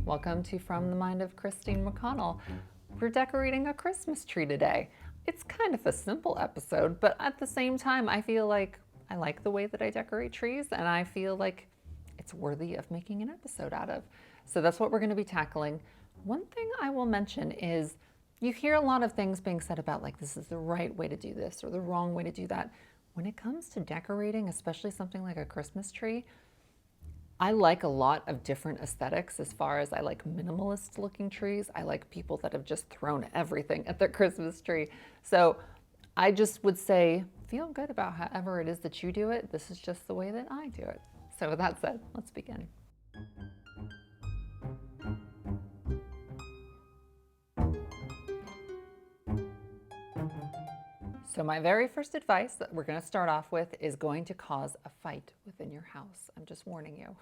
Welcome to From the Mind of Christine McConnell. We're decorating a Christmas tree today. It's kind of a simple episode, but at the same time, I feel like I like the way that I decorate trees, and I feel like it's worthy of making an episode out of. So that's what we're going to be tackling. One thing I will mention is you hear a lot of things being said about like this is the right way to do this or the wrong way to do that. When it comes to decorating, especially something like a Christmas tree, I like a lot of different aesthetics as far as I like minimalist looking trees. I like people that have just thrown everything at their Christmas tree. So I just would say, feel good about however it is that you do it. This is just the way that I do it. So with that said, let's begin. So my very first advice that we're going to start off with is going to cause a fight within your house. I'm just warning you.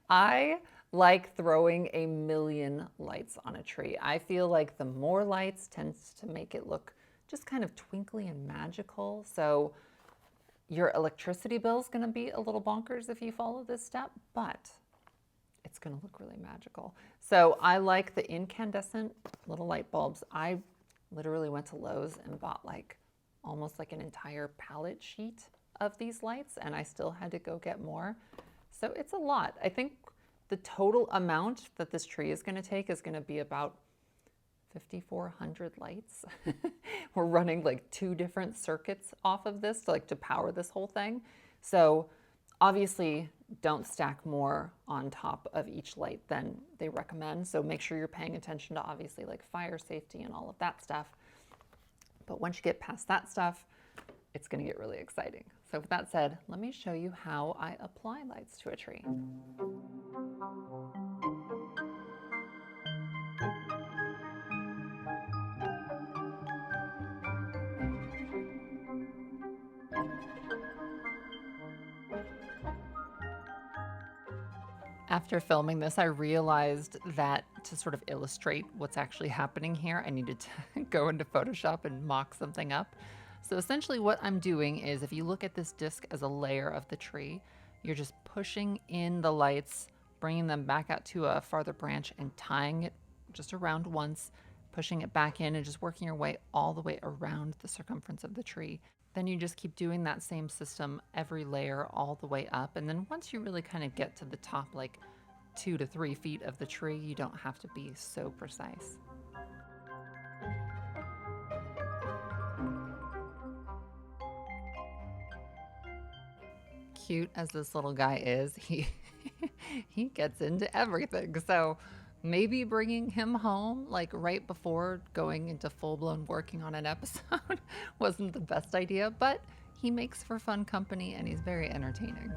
I like throwing a million lights on a tree. I feel like the more lights tends to make it look just kind of twinkly and magical. So your electricity bill is going to be a little bonkers if you follow this step, but it's going to look really magical. So I like the incandescent little light bulbs. I literally went to Lowe's and bought like almost like an entire pallet sheet of these lights, and I still had to go get more. So it's a lot. I think the total amount that this tree is going to take is going to be about 5,400 lights. We're running like 2 different circuits off of this to power this whole thing. So obviously don't stack more on top of each light than they recommend. So make sure you're paying attention to obviously like fire safety and all of that stuff. But once you get past that stuff, it's going to get really exciting. So with that said, let me show you how I apply lights to a tree. After filming this, I realized that to sort of illustrate what's actually happening here, I needed to go into Photoshop and mock something up. So essentially what I'm doing is if you look at this disc as a layer of the tree, you're just pushing in the lights, bringing them back out to a farther branch and tying it just around once, pushing it back in and just working your way all the way around the circumference of the tree. Then you just keep doing that same system every layer all the way up. And then once you really kind of get to the top, like 2 to 3 feet of the tree, you don't have to be so precise. Cute as this little guy is, he gets into everything. So maybe bringing him home like right before going into full-blown working on an episode wasn't the best idea, but he makes for fun company and he's very entertaining.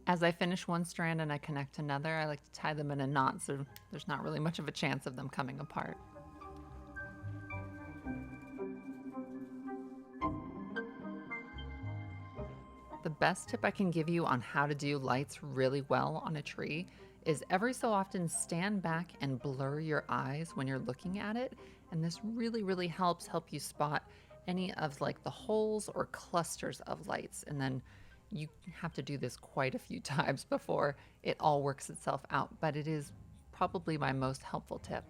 As I finish one strand and I connect another, I like to tie them in a knot so there's not really much of a chance of them coming apart. The best tip I can give you on how to do lights really well on a tree is every so often stand back and blur your eyes when you're looking at it. And this really helps you spot any of like the holes or clusters of lights. And then you have to do this quite a few times before it all works itself out, but it is probably my most helpful tip.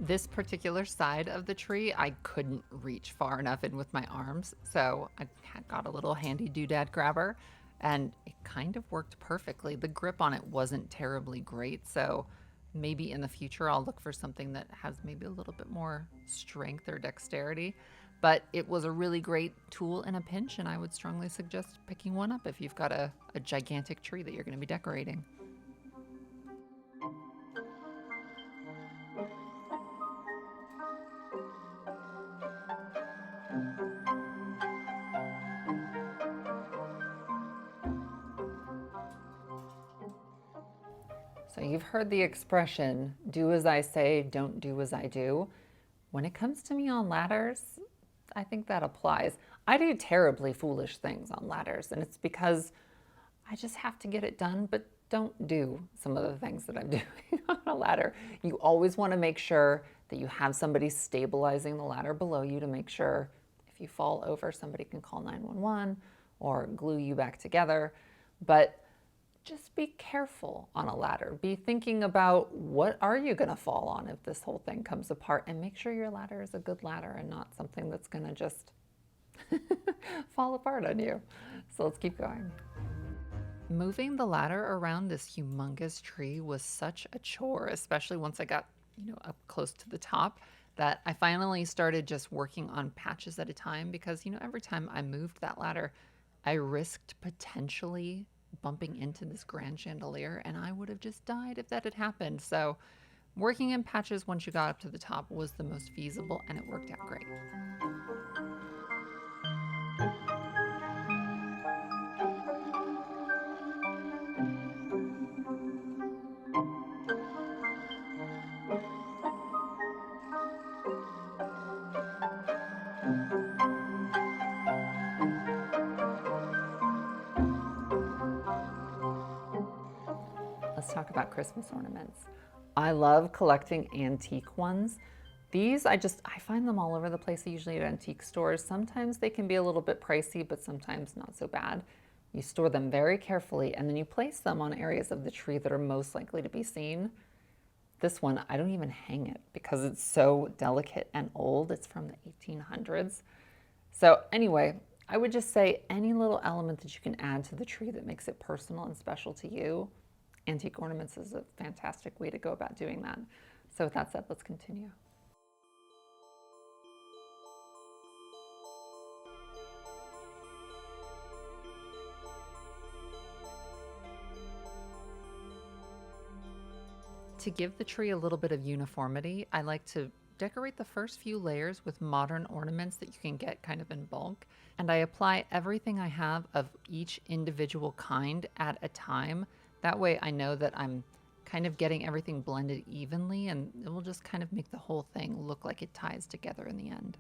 This particular side of the tree, I couldn't reach far enough in with my arms, so I got a little handy doodad grabber, and it kind of worked perfectly. The grip on it wasn't terribly great, so maybe in the future I'll look for something that has maybe a little bit more strength or dexterity. But it was a really great tool in a pinch, and I would strongly suggest picking one up if you've got a gigantic tree that you're going to be decorating. So you've heard the expression, do as I say, don't do as I do. When it comes to me on ladders, I think that applies. I do terribly foolish things on ladders, and it's because I just have to get it done, but don't do some of the things that I'm doing on a ladder. You always want to make sure that you have somebody stabilizing the ladder below you to make sure if you fall over, somebody can call 911 or glue you back together. But just be careful on a ladder. Be thinking about what are you going to fall on if this whole thing comes apart, and make sure your ladder is a good ladder and not something that's going to just fall apart on you. So let's keep going. Moving the ladder around this humongous tree was such a chore, especially once I got, up close to the top, that I finally started just working on patches at a time because, every time I moved that ladder, I risked potentially bumping into this grand chandelier, and I would have just died if that had happened. So working in patches once you got up to the top was the most feasible, and it worked out great. Let's talk about Christmas ornaments. I love collecting antique ones. These, I find them all over the place, usually at antique stores. Sometimes they can be a little bit pricey, but sometimes not so bad. You store them very carefully, and then you place them on areas of the tree that are most likely to be seen. This one, I don't even hang it because it's so delicate and old. It's from the 1800s. So anyway, I would just say any little element that you can add to the tree that makes it personal and special to you, antique ornaments is a fantastic way to go about doing that. So with that said, let's continue. To give the tree a little bit of uniformity, I like to decorate the first few layers with modern ornaments that you can get kind of in bulk. And I apply everything I have of each individual kind at a time. That way I know that I'm kind of getting everything blended evenly, and it will just kind of make the whole thing look like it ties together in the end.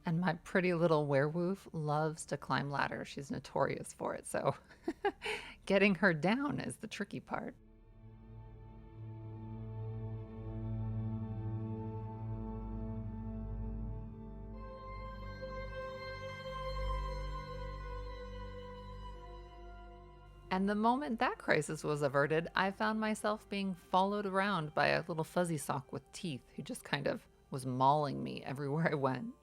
And my pretty little werewolf loves to climb ladders. She's notorious for it, so getting her down is the tricky part. And the moment that crisis was averted, I found myself being followed around by a little fuzzy sock with teeth who just kind of was mauling me everywhere I went.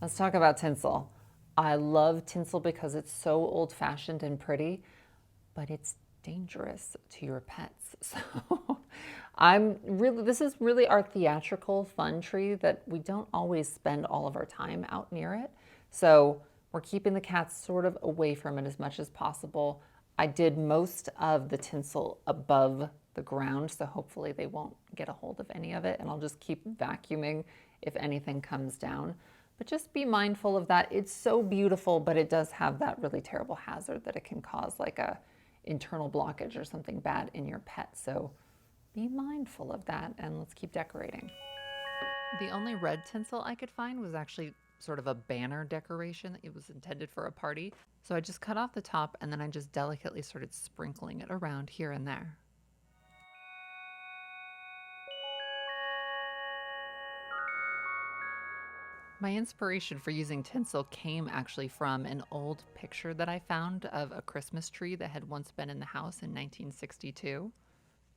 Let's talk about tinsel. I love tinsel because it's so old-fashioned and pretty, but it's dangerous to your pets. So this is really our theatrical fun tree that we don't always spend all of our time out near it. So we're keeping the cats sort of away from it as much as possible. I did most of the tinsel above the ground, so hopefully they won't get a hold of any of it, and I'll just keep vacuuming if anything comes down. But just be mindful of that. It's so beautiful, but it does have that really terrible hazard that it can cause like a internal blockage or something bad in your pet. So be mindful of that, and let's keep decorating. The only red tinsel I could find was actually sort of a banner decoration. It was intended for a party. So I just cut off the top, and then I just delicately started sprinkling it around here and there. My inspiration for using tinsel came actually from an old picture that I found of a Christmas tree that had once been in the house in 1962.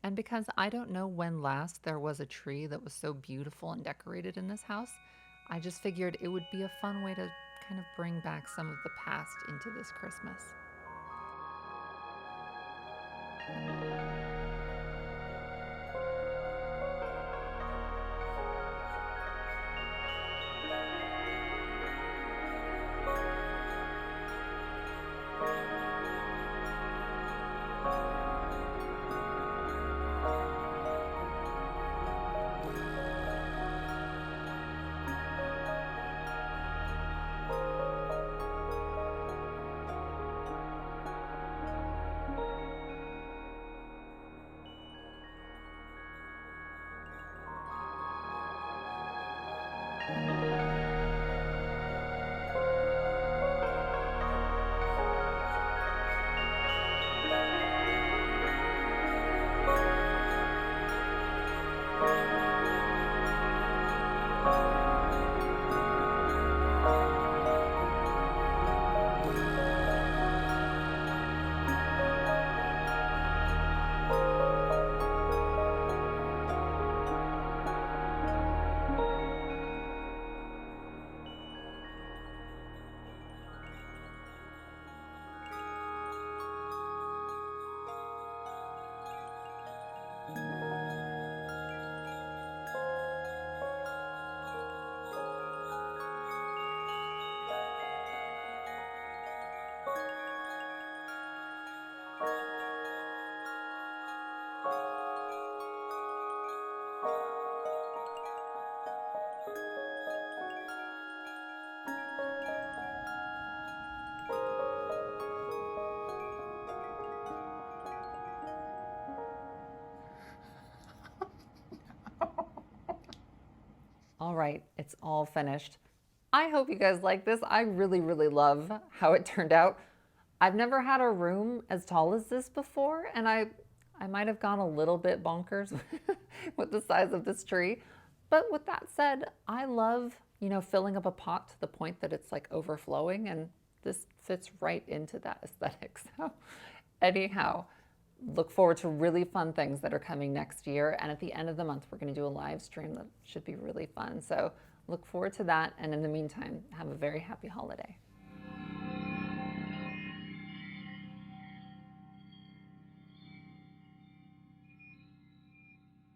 And because I don't know when last there was a tree that was so beautiful and decorated in this house, I just figured it would be a fun way to kind of bring back some of the past into this Christmas. All right, it's all finished. I hope you guys like this. I really, really love how it turned out. I've never had a room as tall as this before, and I might have gone a little bit bonkers with the size of this tree. But with that said, I love, filling up a pot to the point that it's like overflowing, and this fits right into that aesthetic. So anyhow, look forward to really fun things that are coming next year. And at the end of the month, we're going to do a live stream that should be really fun. So look forward to that. And in the meantime, have a very happy holiday.